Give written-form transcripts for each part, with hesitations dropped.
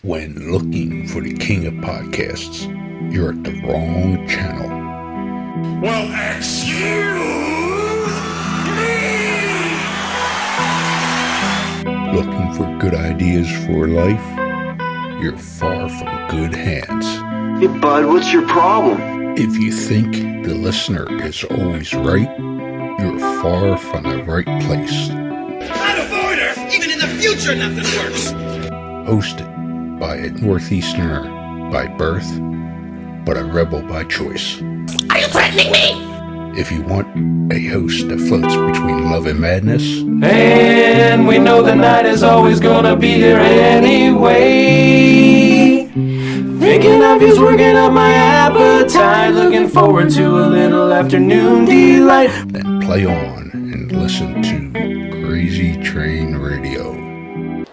When looking for the king of podcasts, you're at the wrong channel. Well, excuse me! Looking for good ideas for life? You're far from good hands. Hey, bud, what's your problem? If you think the listener is always right, you're far from the right place. Out of order! Even in the future, nothing works! Hosted by a Northeasterner by birth, but a rebel by choice. Are you threatening me? If you want a host that floats between love and madness, and we know the night is always gonna be here anyway. Thinking of you's working up my appetite. Looking forward to a little afternoon delight. then play on and listen to Crazy Train Radio.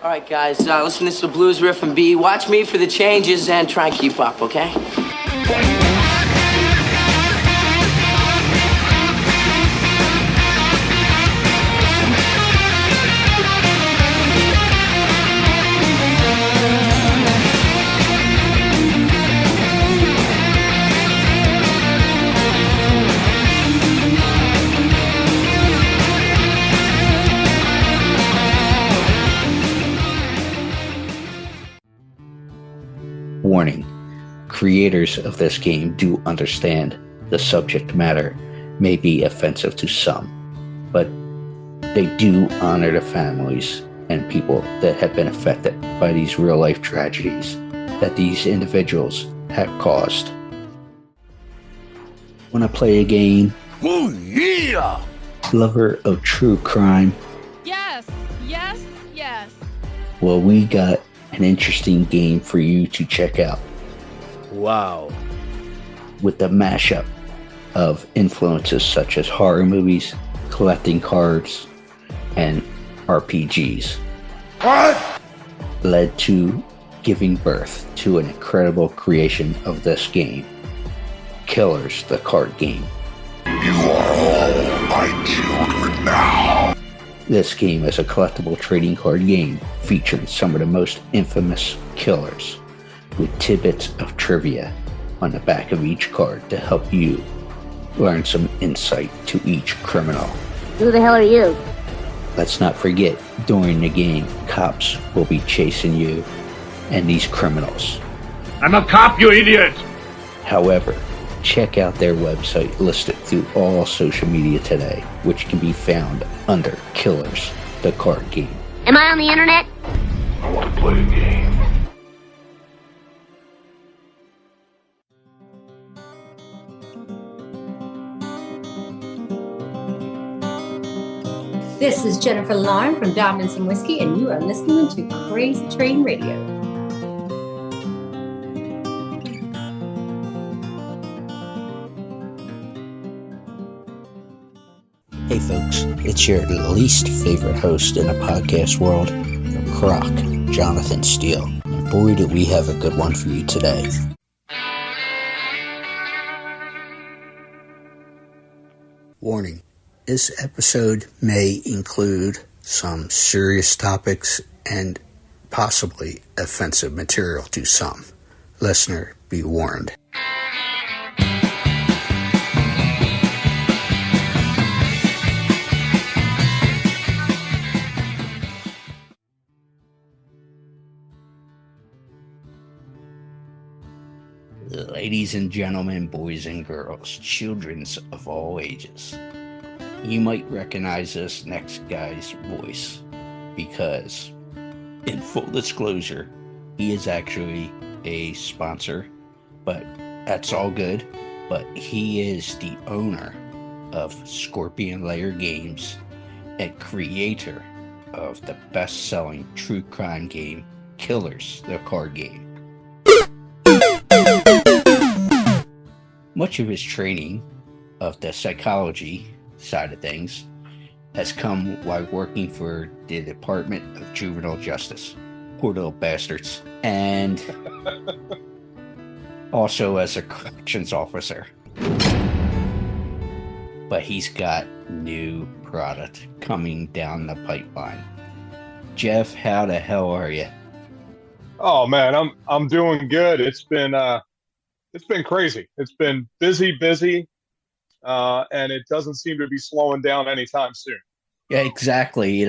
All right, guys, listen to this blues riff and B. Watch me for the changes and try and keep up, okay? Warning, creators of this game do understand the subject matter may be offensive to some, but they do honor the families and people that have been affected by these real-life tragedies that these individuals have caused. Want to play a game? Oh, yeah! Lover of true crime? Yes, yes, yes. Well, we got an interesting game for you to check out. Wow. With the mashup of influences such as horror movies, collecting cards, and RPGs. What? Led to giving birth to an incredible creation of this game, Killers, the card game. You are all my children now. This game is a collectible trading card game featuring some of the most infamous killers, with tidbits of trivia on the back of each card to help you learn some insight to each criminal. Who the hell are you? Let's not forget, during the game, cops will be chasing you and these criminals. I'm a cop, you idiot! However, check out their website listed through all social media today, which can be found under Killers, the card game. Am I on the internet? I want to play a game. This is Jennifer Lauren from Diamonds and Whiskey, and you are listening to Crazy Train Radio. Hey folks, it's your least favorite host in the podcast world, Croc, Jonathan Steele. And boy, do we have a good one for you today. Warning, this episode may include some serious topics and possibly offensive material to some. Listener, be warned. Ladies and gentlemen, boys and girls, children of all ages, you might recognize this next guy's voice because, in full disclosure, he is actually a sponsor, but that's all good. But he is the owner of Scorpion Lair Games and creator of the best-selling true crime game, Killers, the card game. Much of his training of the psychology side of things has come while working for the Department of Juvenile Justice. Poor little bastards. And also as a corrections officer. But he's got new product coming down the pipeline. Jeff, how the hell are you? Oh man, I'm doing good. It's been crazy. It's been busy, and it doesn't seem to be slowing down anytime soon. Yeah, exactly.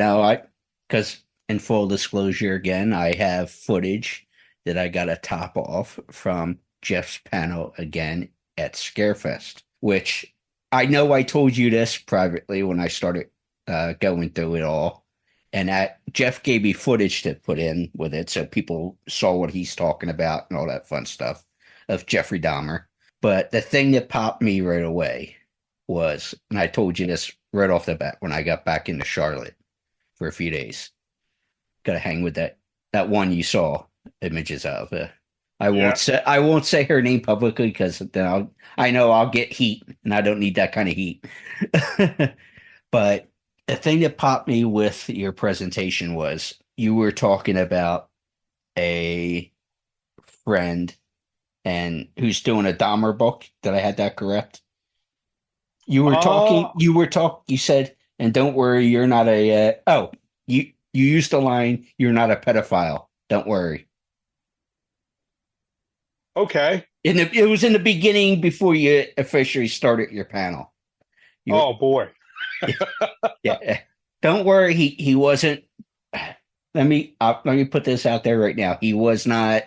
Because in full disclosure, again, I have footage that I got a top off from Jeff's panel again at Scarefest, which I know I told you this privately when I started going through it all. And that Jeff gave me footage to put in with it so people saw what he's talking about and all that fun stuff of Jeffrey Dahmer. But the thing that popped me right away was, and I told you this right off the bat when I got back into Charlotte for a few days. Got to hang with that one you saw images of. Yeah. I won't say her name publicly because then I know I'll get heat, and I don't need that kind of heat. But the thing that popped me with your presentation was you were talking about a friend and who's doing a Dahmer book. Did I have that correct? You said, and don't worry, you're not you used the line, you're not a pedophile. Don't worry. Okay. It was in the beginning before you officially started your panel. Oh boy. Yeah. Don't worry, he wasn't. Let me put this out there right now. He was not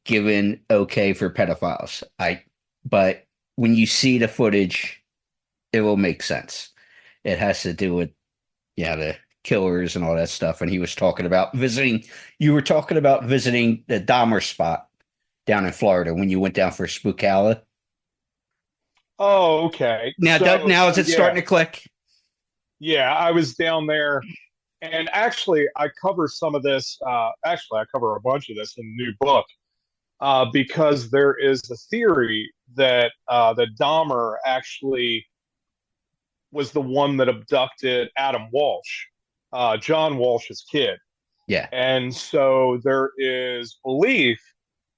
given okay for pedophiles. But when you see the footage, it will make sense. It has to do with the killers and all that stuff. And he was talking about visiting. You were talking about visiting the Dahmer spot down in Florida when you went down for Spookala. Oh, okay. Now is it starting to click? Yeah, I was down there, and actually, I cover some of this. Actually, I cover a bunch of this in the new book because there is the theory that that Dahmer actually was the one that abducted Adam Walsh, John Walsh's kid. Yeah. And so there is belief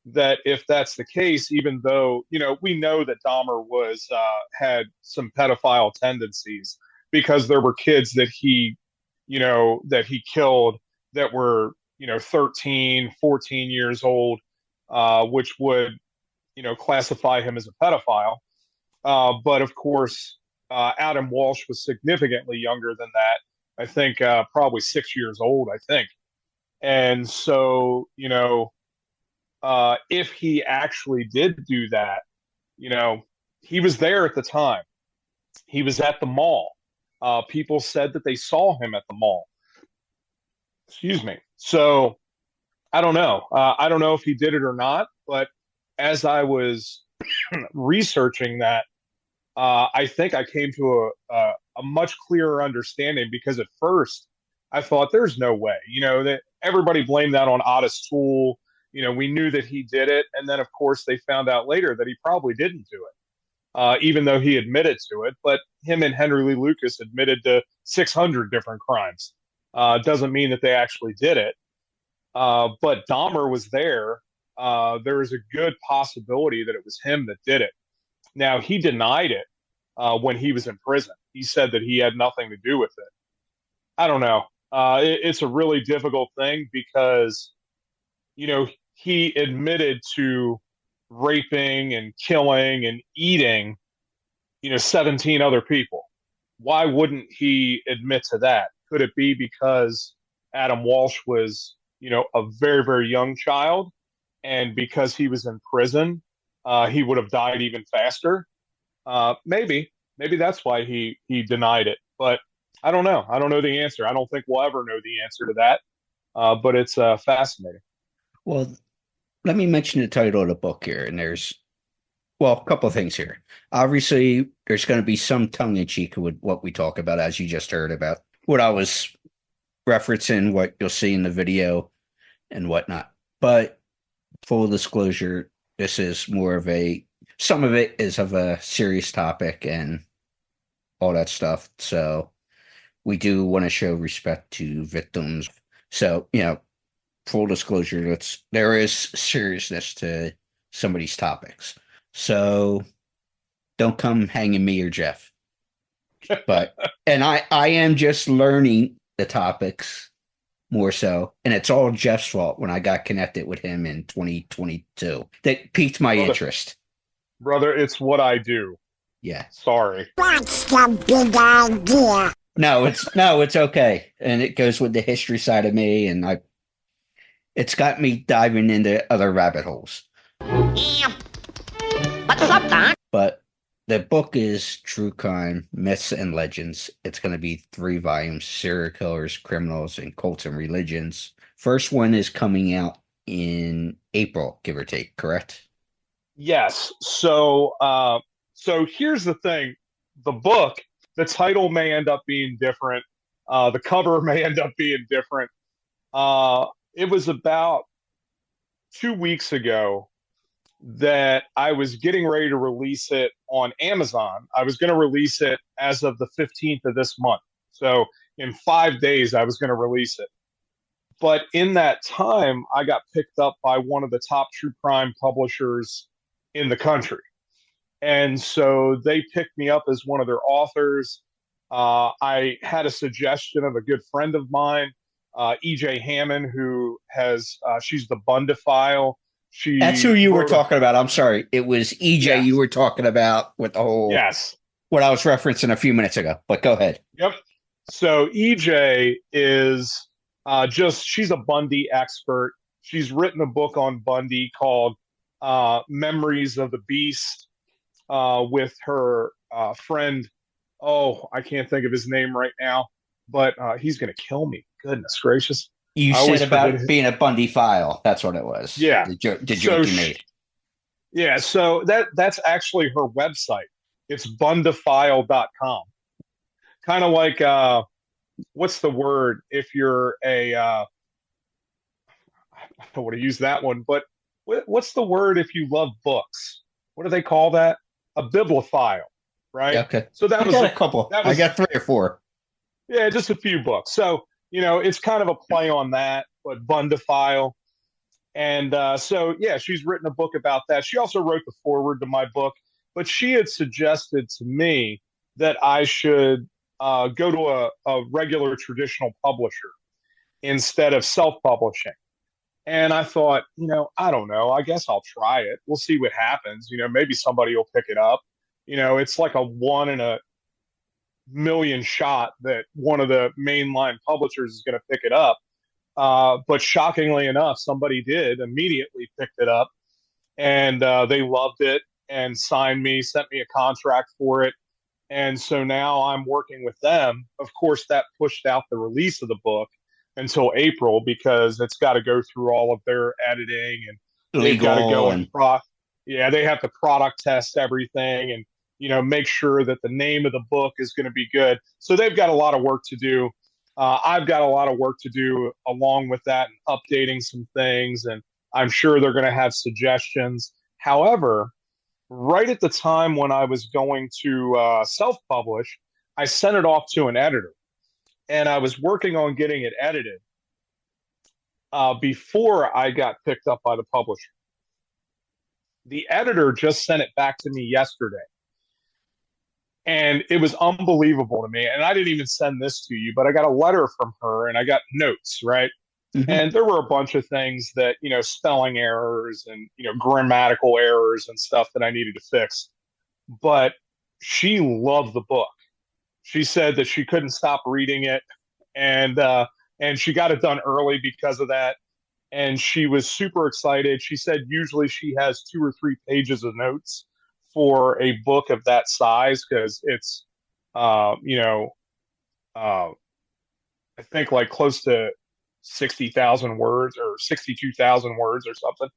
that if that's the case, even though, we know that Dahmer was had some pedophile tendencies because there were kids that he killed that were, 13, 14 years old, which would, classify him as a pedophile. But of course, Adam Walsh was significantly younger than that. I think probably 6 years old, I think. And so, if he actually did do that, he was there at the time. He was at the mall. People said that they saw him at the mall. Excuse me. So I don't know. I don't know if he did it or not, but as I was researching that, I think I came to a much clearer understanding because at first I thought there's no way, that everybody blamed that on Otis Toole. We knew that he did it. And then, of course, they found out later that he probably didn't do it, even though he admitted to it. But him and Henry Lee Lucas admitted to 600 different crimes. Doesn't mean that they actually did it. But Dahmer was there. There is a good possibility that it was him that did it. Now, he denied it when he was in prison. He said that he had nothing to do with it. I don't know. It's a really difficult thing because, he admitted to raping and killing and eating, 17 other people. Why wouldn't he admit to that? Could it be because Adam Walsh was, a very, very young child, and because he was in prison, he would have died even faster? Maybe that's why he denied it. But I don't know. I don't know the answer. I don't think we'll ever know the answer to that. But it's fascinating. Well, let me mention the title of the book here, and there's a couple of things here. Obviously, there's going to be some tongue-in-cheek with what we talk about, as you just heard about what I was referencing, what you'll see in the video and whatnot. But full disclosure, this is more of some of it is of a serious topic and all that stuff. So we do want to show respect to victims. So, full disclosure, there is seriousness to some of these topics. So don't come hanging me or Jeff. And I am just learning the topics more so. And it's all Jeff's fault when I got connected with him in 2022. That piqued my interest. Brother, it's what I do. Yeah. Sorry. That's the big idea. No, it's okay. And it goes with the history side of me, and it's got me diving into other rabbit holes. What's up, Doc? But the book is True Crime, Myths and Legends. It's going to be 3 volumes, Serial Killers, Criminals, and Cults and Religions. First one is coming out in April, give or take, correct? Yes. So here's the thing. The book, the title may end up being different. The cover may end up being different. It was about 2 weeks ago that I was getting ready to release it on Amazon. I was going to release it as of the 15th of this month. So in 5 days, I was going to release it. But in that time, I got picked up by one of the top true crime publishers in the country. And so they picked me up as one of their authors. I had a suggestion of a good friend of mine, EJ Hammond, who has, she's the Bundephile. That's who you were talking about. I'm sorry. It was EJ you were talking about with the whole, what I was referencing a few minutes ago, but go ahead. Yep. So EJ is she's a Bundy expert. She's written a book on Bundy called Memories of the Beast with her friend. Oh, I can't think of his name right now, but he's going to kill me. Goodness gracious. You said about being a Bundy file. That's what it was. Yeah. The joke you made. Yeah. So that's actually her website. It's bundephile.com. Kind of like, what's the word if you're I don't want to use that one, but what's the word if you love books? What do they call that? A bibliophile, right? Yeah, okay. So that I got a couple. I got 3 or 4. Yeah, just a few books. So, it's kind of a play on that, but Bundephile. And she's written a book about that. She also wrote the foreword to my book, but she had suggested to me that I should go to a regular traditional publisher instead of self-publishing. And I thought, I don't know. I guess I'll try it. We'll see what happens. Maybe somebody will pick it up. It's like a 1 in a million shot that one of the mainline publishers is going to pick it up. But shockingly enough, somebody did immediately picked it up, and they loved it and signed me, sent me a contract for it. And so now I'm working with them. Of course, that pushed out the release of the book until April because it's got to go through all of their editing and they've got to go and they have to product test everything and make sure that the name of the book is going to be good. So they've got a lot of work to do. I've got a lot of work to do along with that and updating some things, and I'm sure they're going to have suggestions. However, right at the time when I was going to self-publish, I sent it off to an editor, and I was working on getting it edited before I got picked up by the publisher. The editor just sent it back to me yesterday. And it was unbelievable to me. And I didn't even send this to you, but I got a letter from her and I got notes, right? Mm-hmm. And there were a bunch of things that, spelling errors and, grammatical errors and stuff that I needed to fix. But she loved the book. She said that she couldn't stop reading it. And she got it done early because of that. And she was super excited. She said usually she has 2 or 3 pages of notes for a book of that size because it's, I think like close to 60,000 words or 62,000 words or something.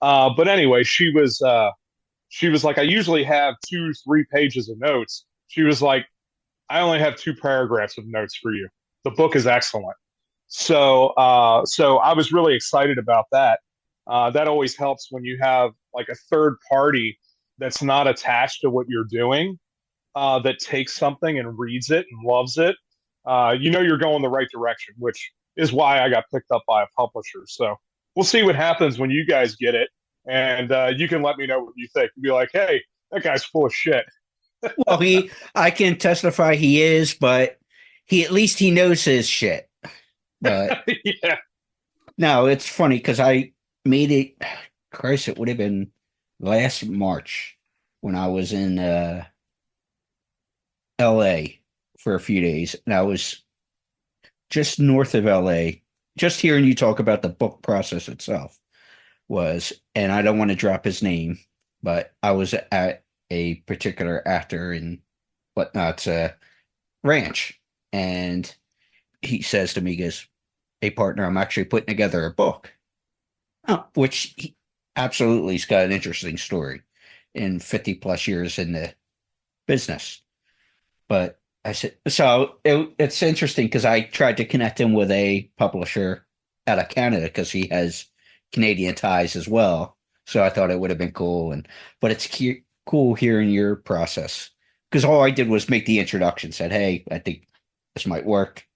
But anyway, she was like, I usually have 2-3 pages of notes. She was like, I only have 2 paragraphs of notes for you. The book is excellent. So I was really excited about that. That always helps when you have like a third party that's not attached to what you're doing, that takes something and reads it and loves it. You're going the right direction, which is why I got picked up by a publisher. So we'll see what happens when you guys get it. And you can let me know what you think. You'll be like, hey, that guy's full of shit. Well, I can testify he is, but at least he knows his shit. But Yeah. no, it's funny because I made it. Christ, it would have been last March when I was in L.A. for a few days, and I was just north of L.A. Just hearing you talk about the book process itself and I don't want to drop his name, but I was at a particular actor and whatnot's ranch, and he says to me, he goes, "Hey, partner, I'm actually putting together a book." Oh, which he absolutely has got an interesting story in 50 plus years in the business. But I said, so it's interesting because I tried to connect him with a publisher out of Canada because he has Canadian ties as well. So I thought it would have been cool. But it's cool hearing your process because all I did was make the introduction, said, "Hey, I think this might work."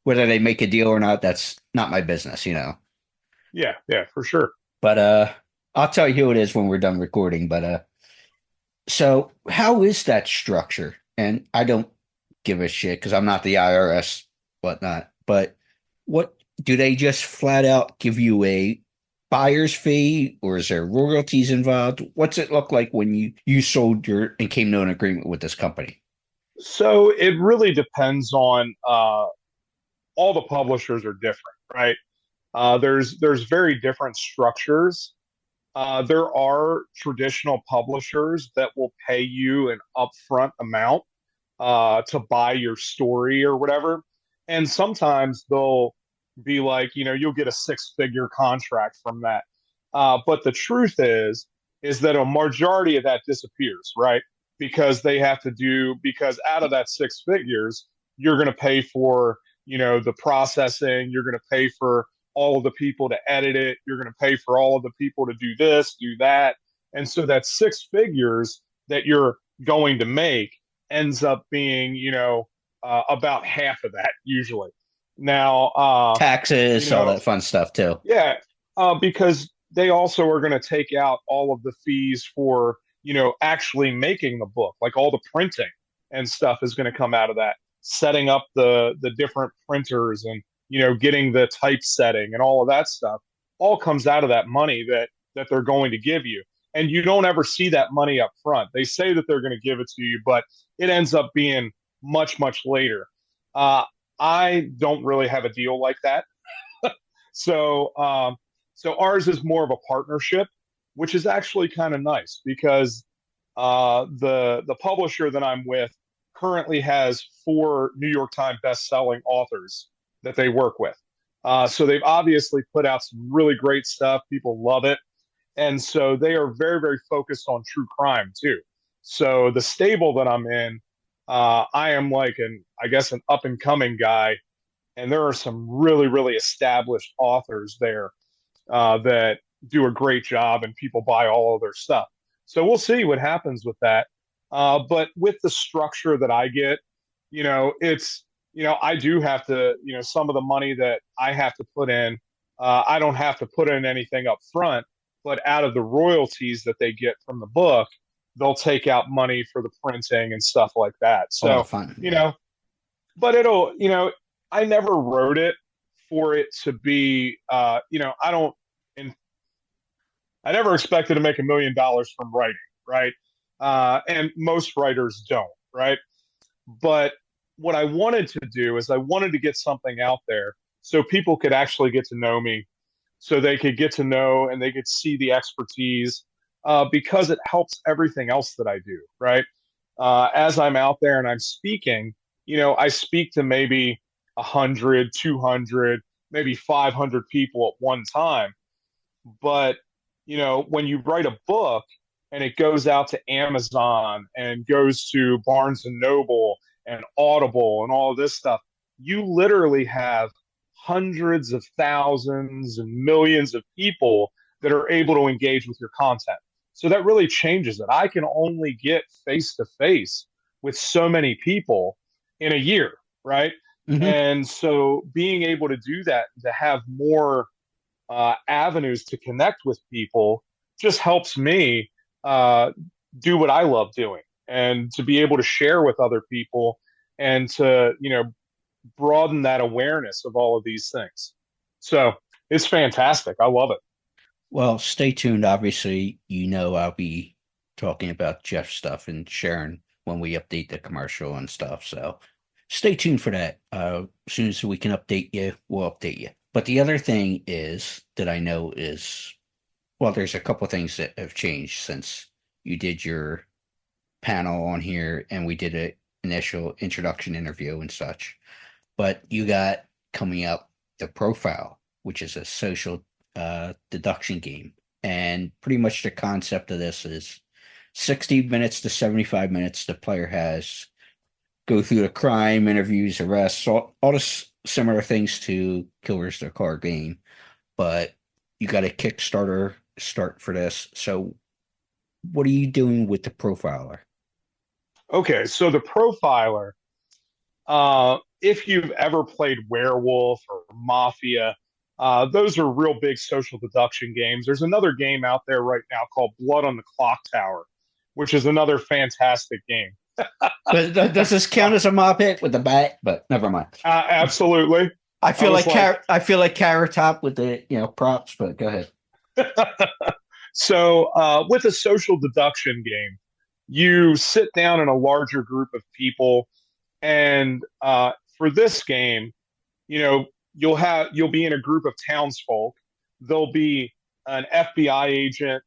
Whether they make a deal or not, that's not my business, Yeah, for sure. But I'll tell you who it is when we're done recording. But so how is that structure? And I don't give a shit because I'm not the IRS, whatnot. But what do they just flat out give you a buyer's fee, or is there royalties involved? What's it look like when you sold and came to an agreement with this company? So it really depends on all the publishers are different, right? There's very different structures. There are traditional publishers that will pay you an upfront amount to buy your story or whatever. And sometimes they'll be like, you'll get a six-figure contract from that. But the truth is that a majority of that disappears, right? Because because out of that six figures, you're going to pay for, the processing, you're going to pay for all of the people to edit it, you're going to pay for all of the people to do this, do that. And so that six figures that you're going to make ends up being, about half of that usually. Now, Taxes, all that fun stuff too. Yeah, because they also are going to take out all of the fees for, actually making the book, like all the printing and stuff is going to come out of that. Setting up the different printers and, getting the typesetting and all of that stuff all comes out of that money that they're going to give you. And you don't ever see that money up front. They say that they're going to give it to you, but it ends up being much, much later. I don't really have a deal like that. So ours is more of a partnership, which is actually kind of nice because the publisher that I'm with currently has 4 New York Times best-selling authors that they work with. So they've obviously put out some really great stuff. People love it. And so they are very, very focused on true crime too. So the stable that I'm in, I am like an up and coming guy. And there are some really, really established authors there that do a great job and people buy all of their stuff. So we'll see what happens with that. But with the structure that I get, it's, I do have to, some of the money that I have to put in, I don't have to put in anything up front, but out of the royalties that they get from the book, they'll take out money for the printing and stuff like that. So, fun. But it'll, I never wrote it for it to be, I never expected to make $1 million from writing, right? And most writers don't, right? But what I wanted to do is I wanted to get something out there so people could actually get to know me, so they could get to know and they could see the expertise, because it helps everything else that I do, right? As I'm out there and I'm speaking, I speak to maybe 100, 200, maybe 500 people at one time. But, when you write a book and it goes out to Amazon and goes to Barnes and Noble and Audible and all of this stuff, you literally have hundreds of thousands and millions of people that are able to engage with your content. So that really changes it. I can only get face to face with so many people in a year, right? Mm-hmm. And so being able to do that, to have more avenues to connect with people, just helps me do what I love doing, and to be able to share with other people, and to broaden that awareness of all of these things. So it's fantastic. I love it. Well, stay tuned. Obviously, I'll be talking about Jeff stuff and sharing when we update the commercial and stuff. So stay tuned for that. As soon as we can update you, we'll update you. But the other thing is that I know is, well, there's a couple things that have changed since you did your panel on here and we did an initial introduction interview and such. But you got coming up the Profile, which is a social deduction game. And pretty much the concept of this is 60 minutes to 75 minutes the player has go through the crime, interviews, arrests, all the similar things to Killers of the Card Game. But you got a Kickstarter start for this. So what are you doing with the Profiler? Okay, so the Profiler, if you've ever played Werewolf or Mafia, those are real big social deduction games. There's another game out there right now called Blood on the Clock Tower, which is another fantastic game. But does this count as a mob hit with the bat? But never mind. Absolutely. I feel like Carrot Top with the props, but go ahead. So with a social deduction game, you sit down in a larger group of people, and for this game, you'll be in a group of townsfolk. There'll be an FBI agent.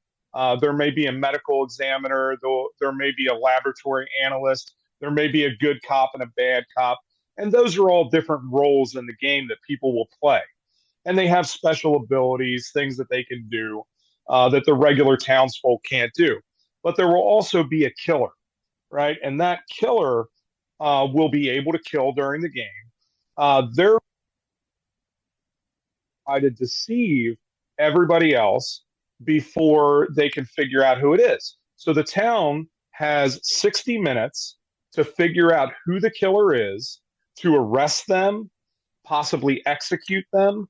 There may be a medical examiner. There may be a laboratory analyst. There may be a good cop and a bad cop. And those are all different roles in the game that people will play. And they have special abilities, things that they can do that the regular townsfolk can't do. But there will also be a killer, right? And that killer will be able to kill during the game. They're trying to deceive everybody else before they can figure out who it is. So the town has 60 minutes to figure out who the killer is, to arrest them, possibly execute them,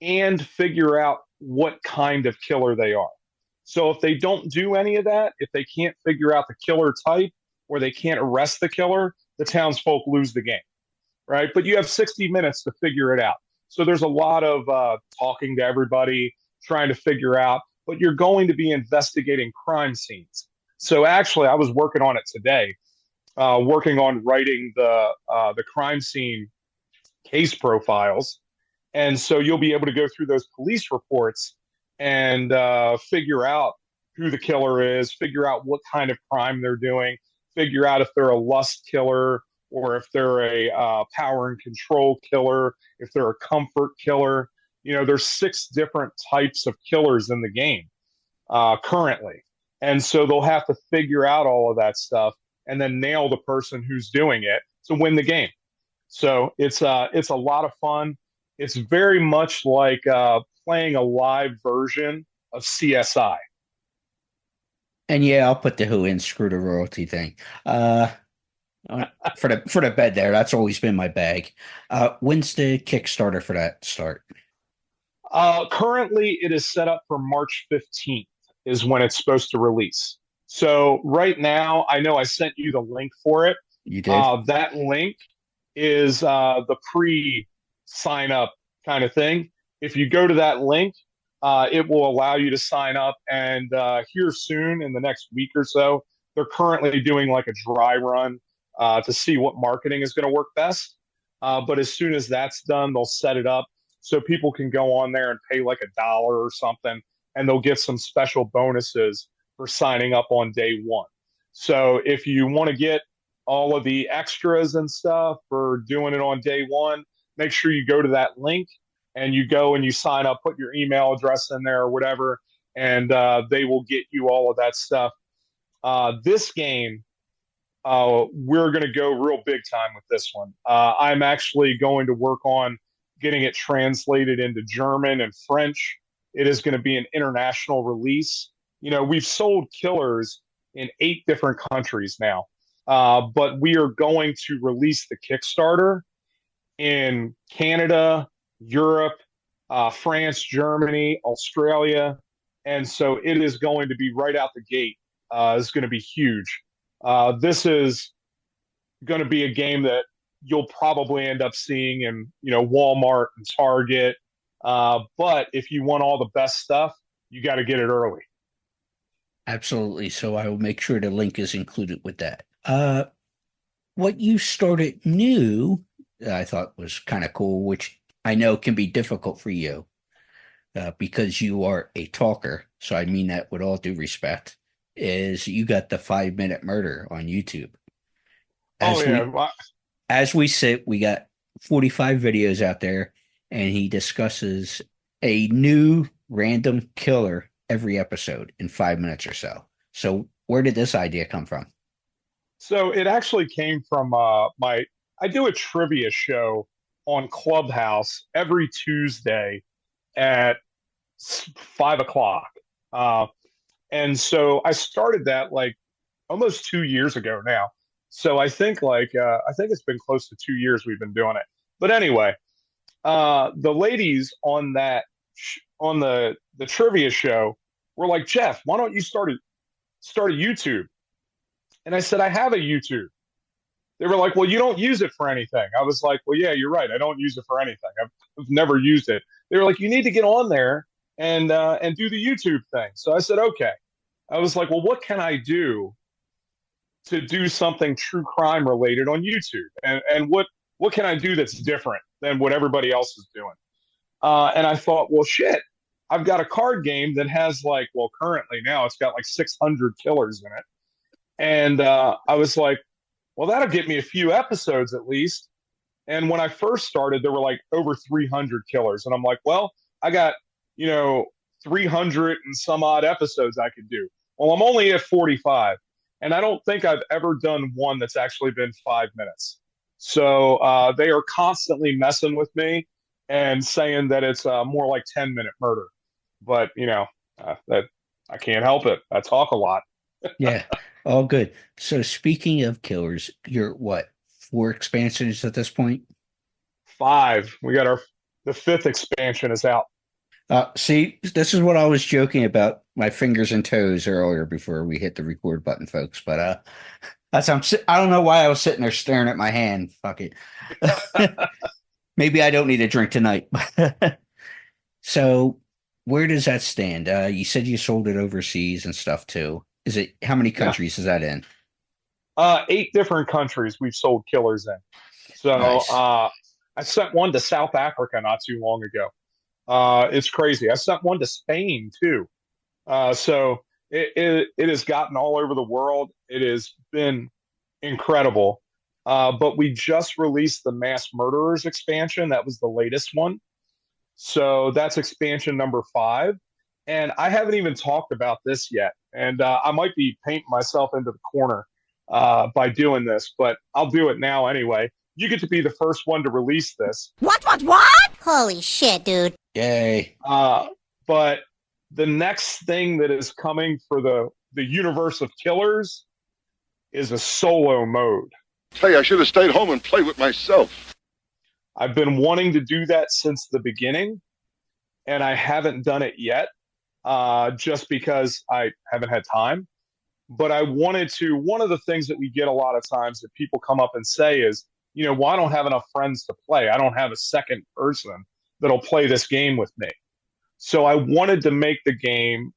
and figure out what kind of killer they are. So if they don't do any of that, if they can't figure out the killer type or they can't arrest the killer, the townsfolk lose the game, right? But you have 60 minutes to figure it out. So there's a lot of talking to everybody, trying to figure out, but you're going to be investigating crime scenes. So actually, I was working on it today, working on writing the crime scene case profiles. And so you'll be able to go through those police reports and figure out who the killer is, figure out what kind of crime they're doing, figure out if they're a lust killer or if they're a power and control killer, if they're a comfort killer. There's 6 different types of killers in the game currently. And so they'll have to figure out all of that stuff and then nail the person who's doing it to win the game. So it's a lot of fun. It's very much like playing a live version of CSI. And yeah, I'll put the who in, screw the royalty thing. For the bed there, that's always been my bag. When's the Kickstarter for that start? Currently, it is set up for March 15th is when it's supposed to release. So right now, I know I sent you the link for it. You did? That link is the pre-sign up kind of thing. If you go to that link, it will allow you to sign up. And here soon, in the next week or so, they're currently doing like a dry run to see what marketing is going to work best. But as soon as that's done, they'll set it up so people can go on there and pay like $1 or something, and they'll get some special bonuses for signing up on day one. So if you want to get all of the extras and stuff for doing it on day one, make sure you go to that link and you go and you sign up, put your email address in there or whatever, and they will get you all of that stuff. This game, we're going to go real big time with this one. I'm actually going to work on getting it translated into German and French. It is going to be an international release. We've sold Killers in 8 different countries now, but we are going to release the Kickstarter in Canada, Europe, France, Germany, Australia. And so it is going to be right out the gate. It's going to be huge. This is going to be a game that you'll probably end up seeing in, Walmart and Target. But if you want all the best stuff, you got to get it early. Absolutely. So I will make sure the link is included with that. What you started new, I thought was kind of cool, which I know can be difficult for you because you are a talker. So I mean that with all due respect, is you got the 5-minute murder on YouTube. As we sit, we got 45 videos out there, and he discusses a new random killer every episode in 5 minutes or so. So where did this idea come from? So it actually came from I do a trivia show on Clubhouse every Tuesday at 5:00. And so I started that like almost 2 years ago now. So I think it's been close to 2 years we've been doing it. But anyway, the ladies on that on the trivia show were like, Jeff, why don't you start a YouTube? And I said, I have a YouTube. They were like, well, you don't use it for anything. I was like, well, yeah, you're right. I don't use it for anything. I've never used it. They were like, you need to get on there and do the YouTube thing. So I said, okay. I was like, well, what can I do to do something true crime related on YouTube? And what can I do that's different than what everybody else is doing? And I thought, well, shit, I've got a card game that has currently now it's got like 600 killers in it. And I was like, well, that'll get me a few episodes at least. And when I first started, there were like over 300 killers. And I'm like, well, I got, 300 and some odd episodes I could do. Well, I'm only at 45. And I don't think I've ever done one that's actually been 5 minutes. So they are constantly messing with me and saying that it's more like 10-minute murder. But, that I can't help it. I talk a lot. Yeah, all good. So speaking of killers, you're what, 4 expansions at this point? 5. We got the 5th expansion is out. See, this is what I was joking about my fingers and toes earlier before we hit the record button, folks. But I don't know why I was sitting there staring at my hand. Fuck it. Maybe I don't need a drink tonight. So where does that stand? You said you sold it overseas and stuff too. How many countries is that in? 8 different countries we've sold killers in. So nice. I sent one to South Africa not too long ago. It's crazy. I sent one to Spain too. So it has gotten all over the world. It has been incredible. But we just released the Mass Murderers expansion. That was the latest one. So that's expansion number 5. And I haven't even talked about this yet. And I might be painting myself into the corner by doing this, but I'll do it now anyway. You get to be the first one to release this. What? Holy shit, dude. Yay. But the next thing that is coming for the universe of killers is a solo mode. Hey, I should have stayed home and played with myself. I've been wanting to do that since the beginning, and I haven't done it yet, just because I haven't had time. But I wanted to. One of the things that we get a lot of times that people come up and say is, well, I don't have enough friends to play. I don't have a second person that'll play this game with me. So I wanted to make the game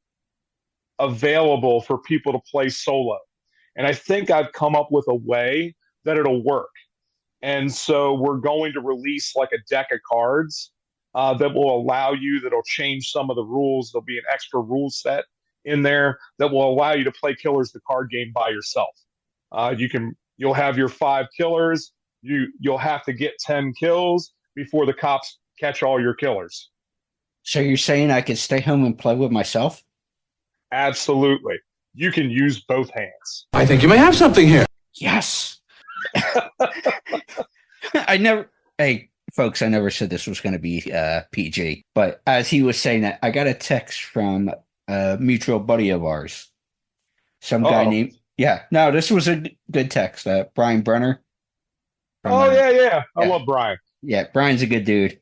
available for people to play solo. And I think I've come up with a way that it'll work. And so we're going to release like a deck of cards that will allow you, that'll change some of the rules. There'll be an extra rule set in there that will allow you to play Killers the card game by yourself. You'll have your 5 killers. You'll have to get 10 kills before the cops catch all your killers. So you're saying I could stay home and play with myself? Absolutely. You can use both hands. I think you may have something here. Yes. Hey, folks, I never said this was going to be PG, but as he was saying that, I got a text from a mutual buddy of ours. Some guy named, this was a good text. Brian Brenner. I love Brian. Yeah, Brian's a good dude.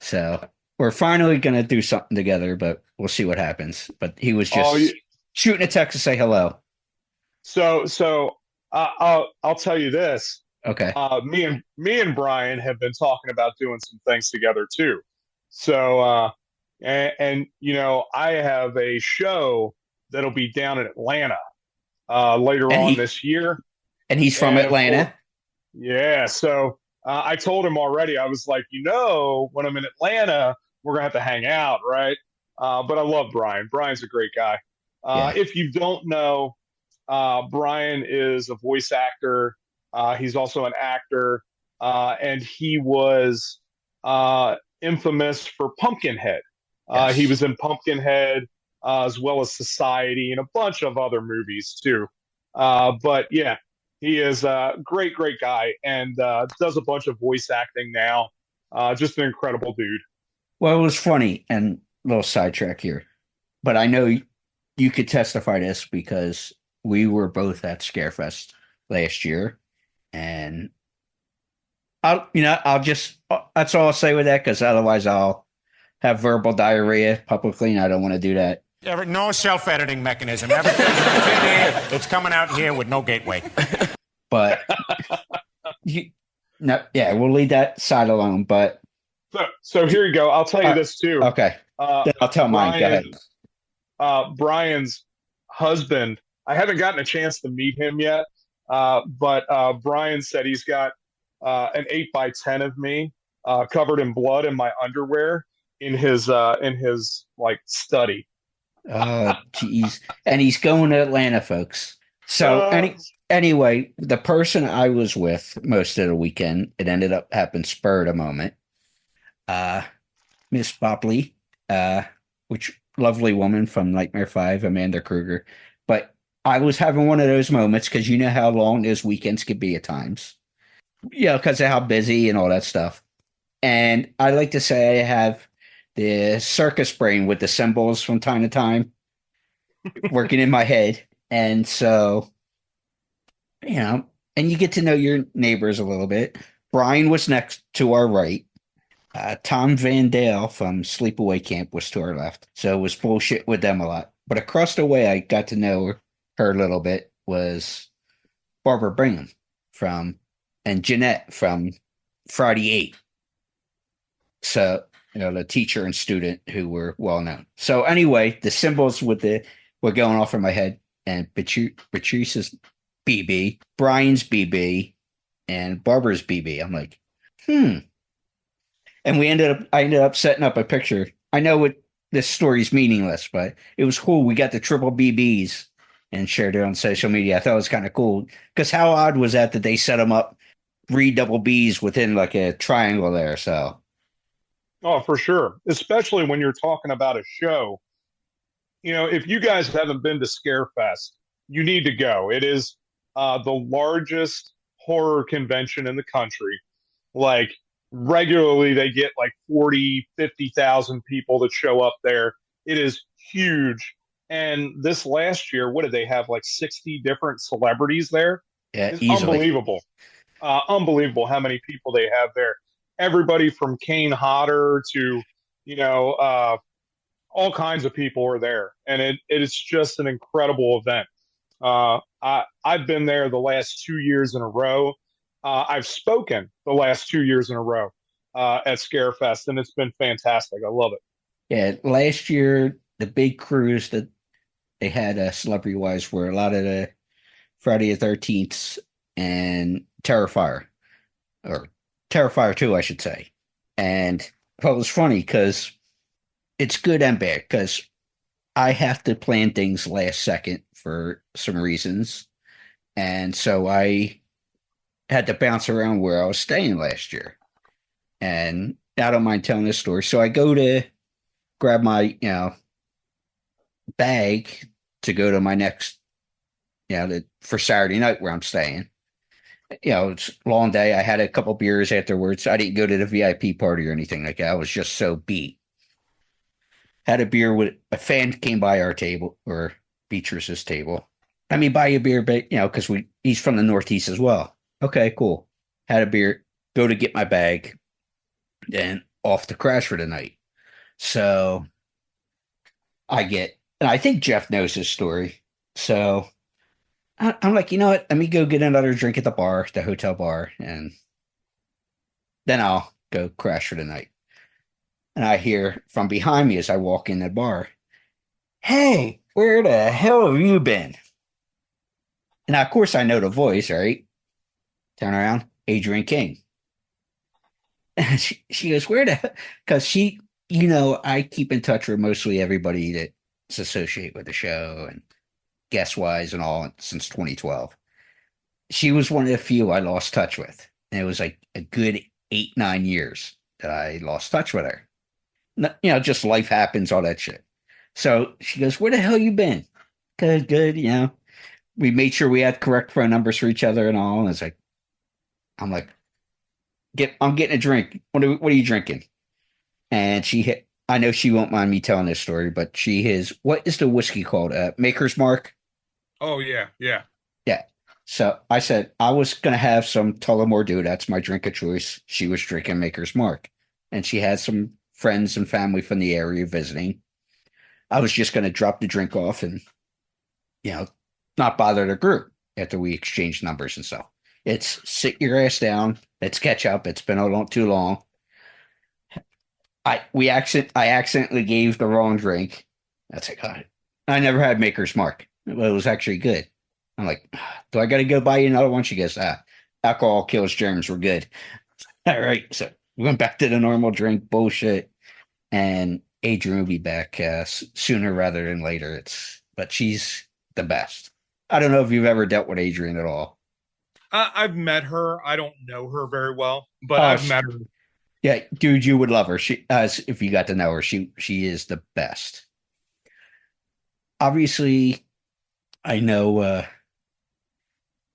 So we're finally going to do something together, but we'll see what happens. But he was just shooting a text to say hello. So I'll tell you this. Okay. Me and Brian have been talking about doing some things together too. So I have a show that'll be down in Atlanta later And on this year. he's from And of course, Atlanta. yeah. So I told him already. I was like, when I'm in Atlanta, we're gonna have to hang out, right? But I love Brian. Brian's a great guy. Yeah. If you don't know, Brian is a voice actor. He's also an actor, and he was infamous for Pumpkinhead. Yes. He was in Pumpkinhead, as well as Society and a bunch of other movies too. But yeah, he is a great, great guy and does a bunch of voice acting now. Just an incredible dude. Well, it was funny, and a little sidetrack here, but I know you could testify this because we were both at Scarefest last year, and that's all I'll say with that, because otherwise I'll have verbal diarrhea publicly, and I don't want to do that. No self-editing mechanism. Everything's in here. It's coming out here with no gateway. But we'll leave that side alone. But so here you go. I'll tell you this too. Okay. Then I'll tell mine. Go ahead. Brian's husband. I haven't gotten a chance to meet him yet, but Brian said he's got an 8x10 of me covered in blood in my underwear in his like study. Oh, geez. And he's going to Atlanta, folks. So anyway, the person I was with most of the weekend, it ended up happening spur of the moment. Miss Bopley, which lovely woman from Nightmare 5, Amanda Kruger. But I was having one of those moments, because you know how long those weekends could be at times. Because of how busy and all that stuff. And I like to say I have the circus brain with the symbols from time to time working in my head. And so, and you get to know your neighbors a little bit. Brian was next to our right. Tom Van Dale from Sleepaway Camp was to our left. So it was bullshit with them a lot. But across the way, I got to know her a little bit, was Barbara Brigham and Jeanette from Friday 8. So, the teacher and student who were well known. So anyway, the symbols were going off in my head, and Patrice's BB, Brian's BB, and Barbara's BB. I'm like, And I ended up setting up a picture. I know this story's meaningless, but it was cool. We got the triple BBs and shared it on social media. I thought it was kind of cool, because how odd was that they set them up 3 double Bs within like a triangle there. So. Oh, for sure. Especially when you're talking about a show. If you guys haven't been to Scarefest, you need to go. It is the largest horror convention in the country. Like, regularly they get like 40, 50,000 people that show up there. It is huge. And this last year, what did they have? Like 60 different celebrities there? Yeah, it's easily. Unbelievable. Unbelievable how many people they have there. Everybody from Kane Hodder to, all kinds of people are there. And it is just an incredible event. I've been there the last 2 years in a row. I've spoken the last 2 years in a row at Scarefest, and it's been fantastic. I love it. Yeah, last year, the big cruise that they had celebrity-wise were a lot of the Friday the 13th and Terrifier, or Terrifier 2, I should say. And it was funny because it's good and bad, because I have to plan things last second for some reasons. And so I had to bounce around where I was staying last year. And I don't mind telling this story. So I go to grab my, bag to go to my next, for Saturday night where I'm staying. It's a long day. I had a couple beers afterwards. I didn't go to the VIP party or anything like that. I was just so beat. Had a beer with a fan came by our table, or Beatrice's table. Let me buy you a beer, but because he's from the Northeast as well. Okay, cool. Had a beer, go to get my bag, then off to crash for the night. So and I think Jeff knows this story. So I'm like, you know what? Let me go get another drink at the bar, the hotel bar, and then I'll go crash for the night. And I hear from behind me as I walk in the bar, "Hey, where the hell have you been?" And of course, I know the voice, right? Turn around, Adrian King. And she goes, "Where the?" Because I keep in touch with mostly everybody that's associated with the show and guest wise and all since 2012. She was one of the few I lost touch with. And it was like a good 8, 9 years that I lost touch with her. Just life happens, all that shit. So she goes, "Where the hell you been?" Good, good. We made sure we had correct phone numbers for each other and all. And I'm like, I'm getting a drink. What are you drinking? And I know she won't mind me telling this story, but what is the whiskey called? Maker's Mark? Oh, yeah, yeah. Yeah. So I said I was going to have some Tullamore Dew. That's my drink of choice. She was drinking Maker's Mark. And she had some friends and family from the area visiting. I was just going to drop the drink off and, not bother the group after we exchanged numbers and stuff. It's sit your ass down. Let's catch up. It's been too long. I accidentally gave the wrong drink. That's like, God, I never had Maker's Mark. It was actually good. I'm like, do I got to go buy you another one? She goes, alcohol kills germs. We're good. All right. So we went back to the normal drink bullshit, and Adrian will be back sooner rather than later. But she's the best. I don't know if you've ever dealt with Adrian at all. I've met her. I don't know her very well, but I've met her. Yeah, dude, you would love her. If you got to know her, she is the best. Obviously, I know.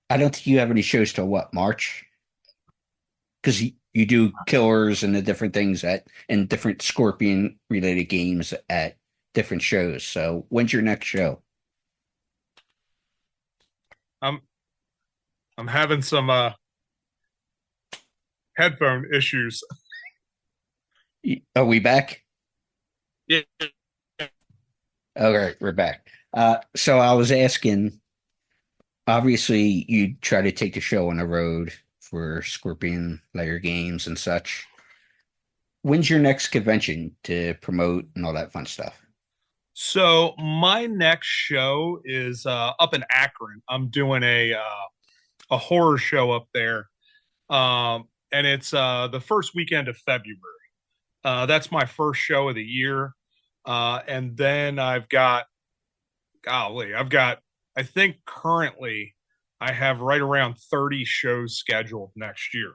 I don't think you have any shows till what, March? Because you do killers and the different things and different Scorpion related games at different shows. So when's your next show? I'm having some headphone issues. Are we back? Yeah. Okay, we're back. So I was asking, obviously you try to take the show on the road for Scorpion Lair Games and such. When's your next convention to promote and all that fun stuff? So my next show is up in Akron. I'm doing a horror show up there. And it's the first weekend of February. That's my first show of the year. And then I think currently I have right around 30 shows scheduled next year.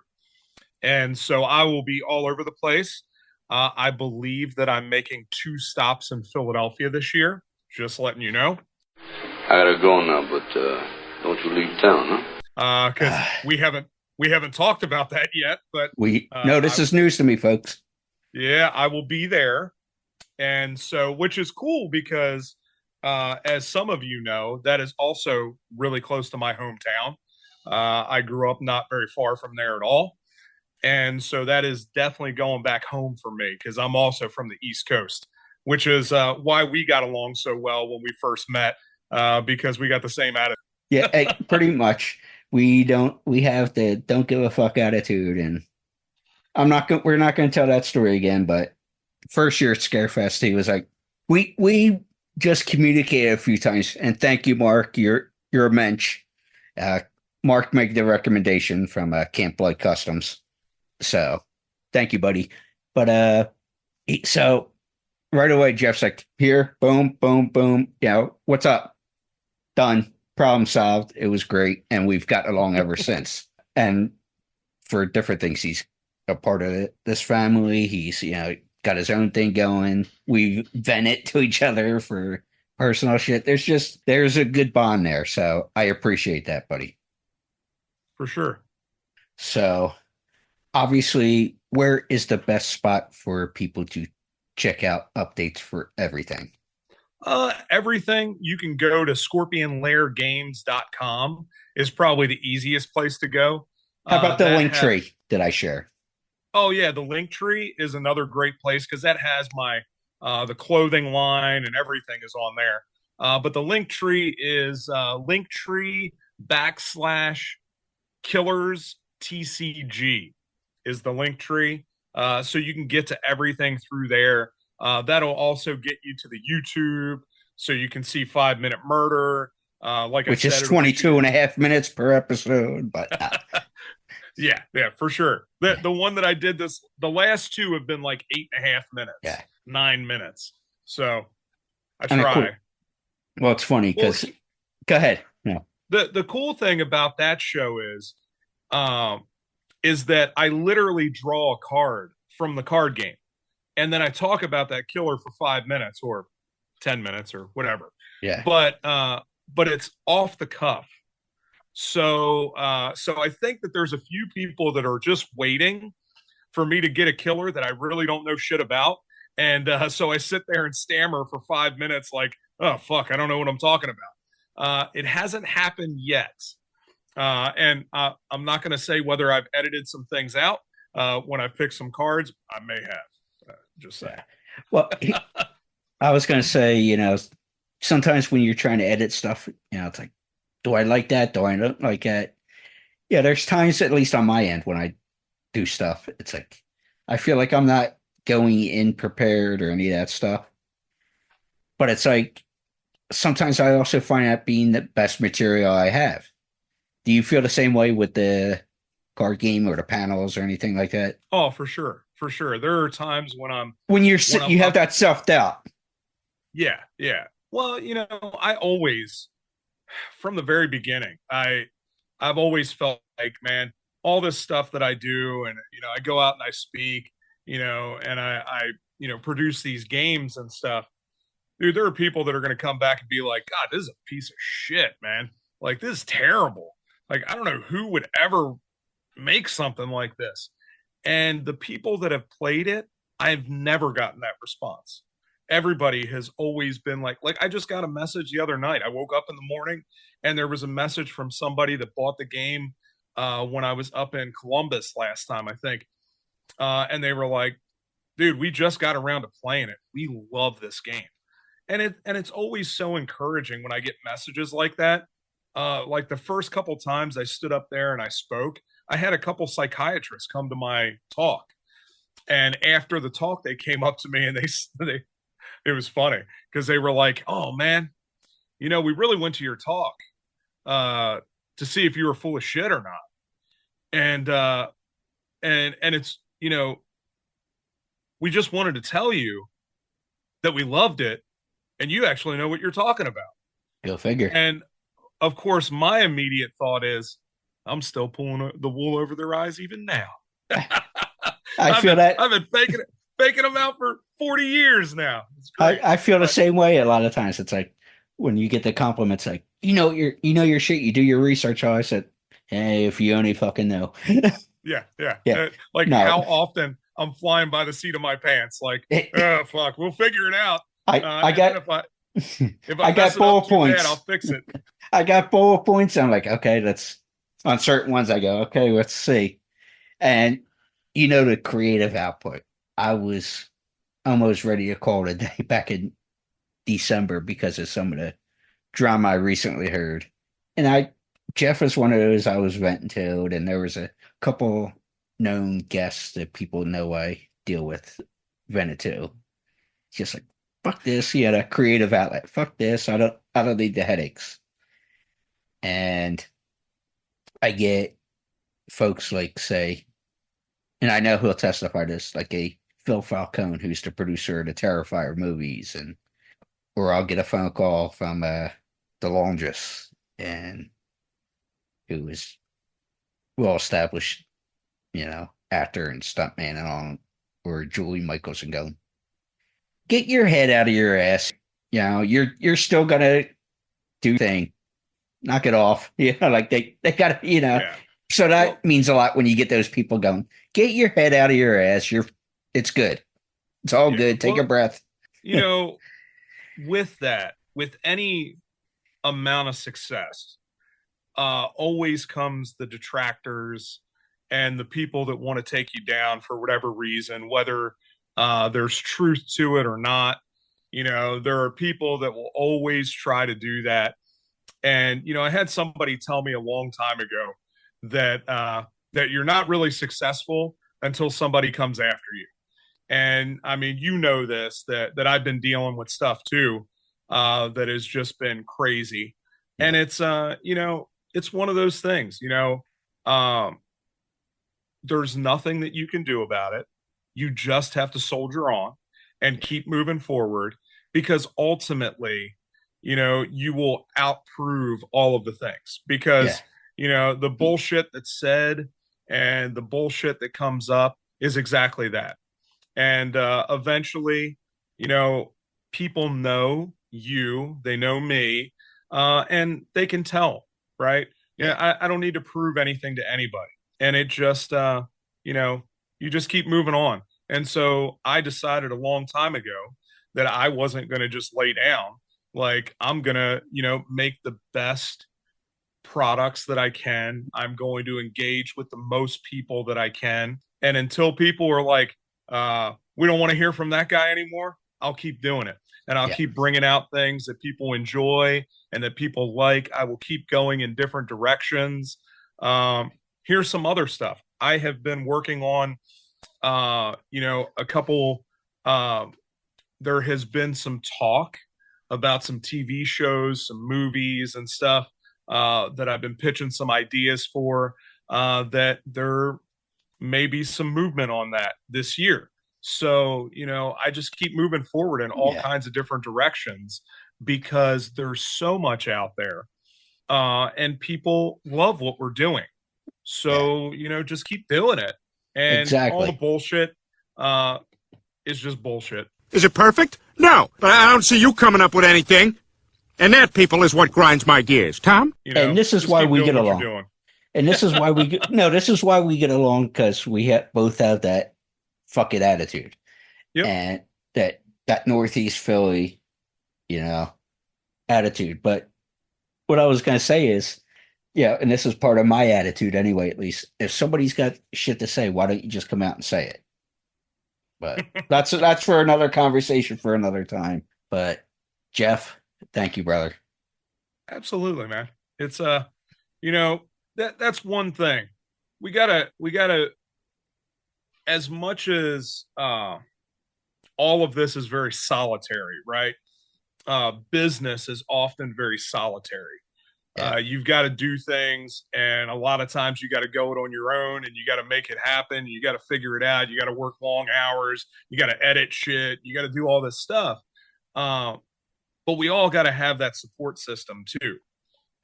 And so I will be all over the place. I believe that I'm making 2 stops in Philadelphia this year. Just letting you know. I gotta go now, but don't you leave town, huh? Because we haven't talked about that yet. But this is news to me, folks. Yeah, I will be there, and so which is cool because, as some of you know, that is also really close to my hometown. I grew up not very far from there at all. And so that is definitely going back home for me because I'm also from the East Coast, which is why we got along so well when we first met, because we got the same attitude. Yeah, pretty much. We have the don't give a fuck attitude. And we're not going to tell that story again, but first year at Scarefest, he was like, we just communicated a few times. And thank you, Mark. You're a mensch. Mark made the recommendation from Camp Blood Customs. So thank you, buddy. But so right away, Jeff's like, here, boom, boom, boom. What's up? Done. Problem solved. It was great. And we've gotten along ever since. And for different things, he's a part of this family. He's, got his own thing going. We vent it to each other for personal shit. There's a good bond there. So I appreciate that, buddy. For sure. So obviously, where is the best spot for people to check out updates for everything? Everything. You can go to scorpionlairgames.com is probably the easiest place to go. How about the link tree that I share? Oh yeah, the link tree is another great place because that has my the clothing line and everything is on there. But the link tree is linktree/killers TCG is the link tree. So you can get to everything through there. That'll also get you to the YouTube, so you can see 5 Minute Murder. Which is 22 and a half minutes per episode, but yeah, for sure. The one that I did the last two have been like 8.5 minutes, 9 minutes. So I try. Cool. Well, it's funny because go ahead. Yeah. The cool thing about that show is that I literally draw a card from the card game, and then I talk about that killer for 5 minutes or 10 minutes or whatever. Yeah. But it's off the cuff. So I think that there's a few people that are just waiting for me to get a killer that I really don't know shit about. And so I sit there and stammer for 5 minutes like, oh, fuck, I don't know what I'm talking about. It hasn't happened yet. And I'm not going to say whether I've edited some things out when I pick some cards. I may have. Just saying. Well, I was going to say, sometimes when you're trying to edit stuff, it's like, do I like that? Do I not like that? Yeah, there's times, at least on my end, when I do stuff, it's like, I feel like I'm not going in prepared or any of that stuff. But it's like, sometimes I also find that being the best material I have. Do you feel the same way with the card game or the panels or anything like that? Oh, for sure. For sure. There are times when you have that self-doubt. Yeah. Well, I always, from the very beginning, I've always felt like, man, all this stuff that I do, and I go out and I speak, and I produce these games and stuff. Dude, there are people that are going to come back and be like, God, this is a piece of shit, man. Like, this is terrible. Like, I don't know who would ever make something like this. And the people that have played it, I've never gotten that response. Everybody has always been like I just got a message the other night. I woke up in the morning and there was a message from somebody that bought the game when I was up in Columbus last time, I think. And they were like, dude, we just got around to playing it. We love this game. And it's always so encouraging when I get messages like that. Like the first couple times I stood up there and I spoke, I had a couple psychiatrists come to my talk. And after the talk, they came up to me and they it was funny because they were like, oh man, we really went to your talk to see if you were full of shit or not. And it's, we just wanted to tell you that we loved it and you actually know what you're talking about. Go figure. And of course, my immediate thought is I'm still pulling the wool over their eyes even now. I feel that I've been faking them out for 40 years now. I feel the same way a lot of times. It's like when you get the compliments, like, your shit, you do your research. How I said, hey, if you only fucking know. Yeah. No. How often I'm flying by the seat of my pants. Like, oh, fuck, we'll figure it out. I got bullet points. Bad, I'll fix it. I got bullet points. I'm like, okay, that's on certain ones. I go, okay, let's see. And the creative output. I was almost ready to call it a day back in December because of some of the drama I recently heard. And Jeff was one of those I was venting to, and there was a couple known guests that people know I deal with vented to. Just like, fuck this. He had a creative outlet. Fuck this. I don't need the headaches. And I get folks like say, and I know he'll testify to this, like a Phil Falcone, who's the producer of the Terrifier movies, or I'll get a phone call from the Laundress, and who is well established, actor and stuntman and all, or Julie Michaels, and go, get your head out of your ass. You're still gonna do thing. Knock it off. Like they gotta, Yeah. So that means a lot when you get those people going, get your head out of your ass. It's good. It's all good. Take a breath. With that, with any amount of success, always comes the detractors and the people that want to take you down for whatever reason, whether there's truth to it or not. There are people that will always try to do that. And, I had somebody tell me a long time ago that you're not really successful until somebody comes after you. And I mean, this, that I've been dealing with stuff too, that has just been crazy. And it's, it's one of those things, there's nothing that you can do about it. You just have to soldier on and keep moving forward, because ultimately, you will outprove all of the things, because, the bullshit that's said and the bullshit that comes up is exactly that. And eventually, people know you, they know me, and they can tell, right? I don't need to prove anything to anybody. And it just, you just keep moving on. And so I decided a long time ago that I wasn't going to just lay down. Like, I'm going to, make the best products that I can. I'm going to engage with the most people that I can. And until people are like, we don't want to hear from that guy anymore, I'll keep doing it. And I'll keep bringing out things that people enjoy and that people like. I will keep going in different directions. Here's some other stuff. I have been working on, a couple, there has been some talk about some TV shows, some movies and stuff, that I've been pitching some ideas for, that there may be some movement on that this year. So, I just keep moving forward in all kinds of different directions, because there's so much out there, and people love what we're doing. So, just keep doing it. And all the bullshit is just bullshit. Is it perfect? No, but I don't see you coming up with anything. And that, people, is what grinds my gears. Tom? And this is why we get along. And this is why we get, this is why we get along, because we both have that fuck it attitude. And that Northeast Philly, attitude. But what I was going to say is, and this is part of my attitude anyway, at least, if somebody's got shit to say, why don't you just come out and say it? But that's for another conversation for another time. But Jeff, thank you, brother. Absolutely, man. It's that's one thing. We gotta as much as all of this is very solitary, right? Business is often very solitary. You've got to do things, and a lot of times you got to go it on your own, and you got to make it happen. You got to figure it out. You got to work long hours. You got to edit shit. You got to do all this stuff. But we all got to have that support system too.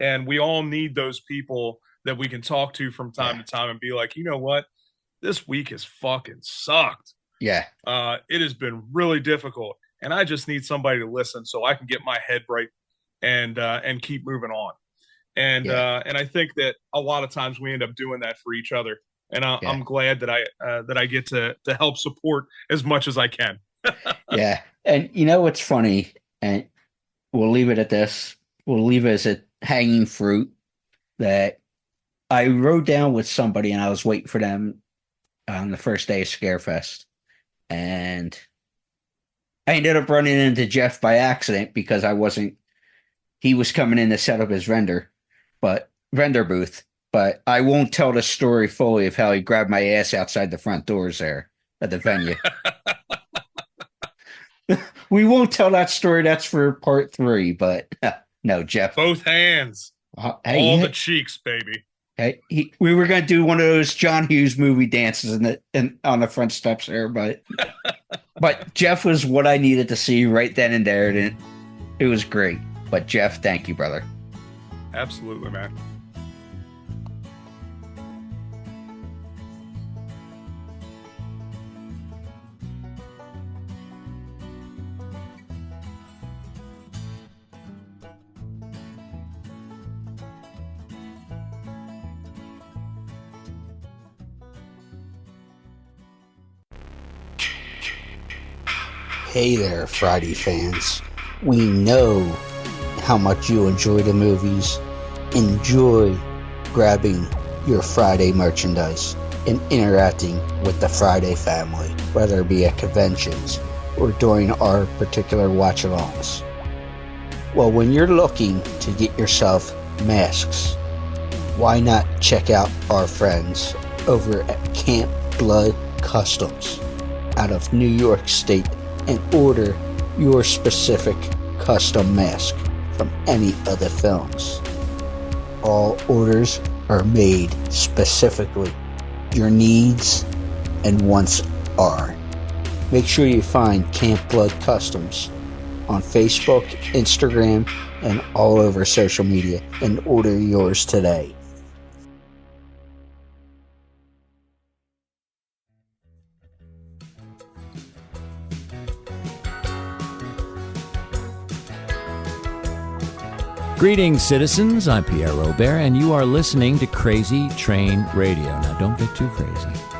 And we all need those people that we can talk to from time to time and be like, you know what? This week has fucking sucked. Yeah. It has been really difficult, and I just need somebody to listen so I can get my head right and keep moving on. And I think that a lot of times we end up doing that for each other. And I'm glad that I get to help support as much as I can. Yeah. And what's funny, and we'll leave it at this. We'll leave it as a hanging fruit, that I rode down with somebody and I was waiting for them on the first day of Scarefest. And I ended up running into Jeff by accident, because he was coming in to set up his vendor booth. But I won't tell the story fully of how he grabbed my ass outside the front doors there at the venue. We won't tell that story. That's for part 3. But no, Jeff. Both hands. All the cheeks, baby. Hey, we were going to do one of those John Hughes movie dances on the front steps there, but Jeff was what I needed to see right then and there, and it was great. But Jeff, thank you, brother. Absolutely, man. Hey there, Friday fans. We know how much you enjoy the movies. Enjoy grabbing your Friday merchandise and interacting with the Friday family, whether it be at conventions, or during our particular watch-alongs? Well, when you're looking to get yourself masks, why not check out our friends over at Camp Blood Customs out of New York State and order your specific custom mask from any of the films. All orders are made specifically. Your needs and wants are. Make sure you find Camp Blood Customs on Facebook, Instagram, and all over social media and order yours today. Greetings, citizens. I'm Pierre Robert, and you are listening to Crazy Train Radio. Now, don't get too crazy.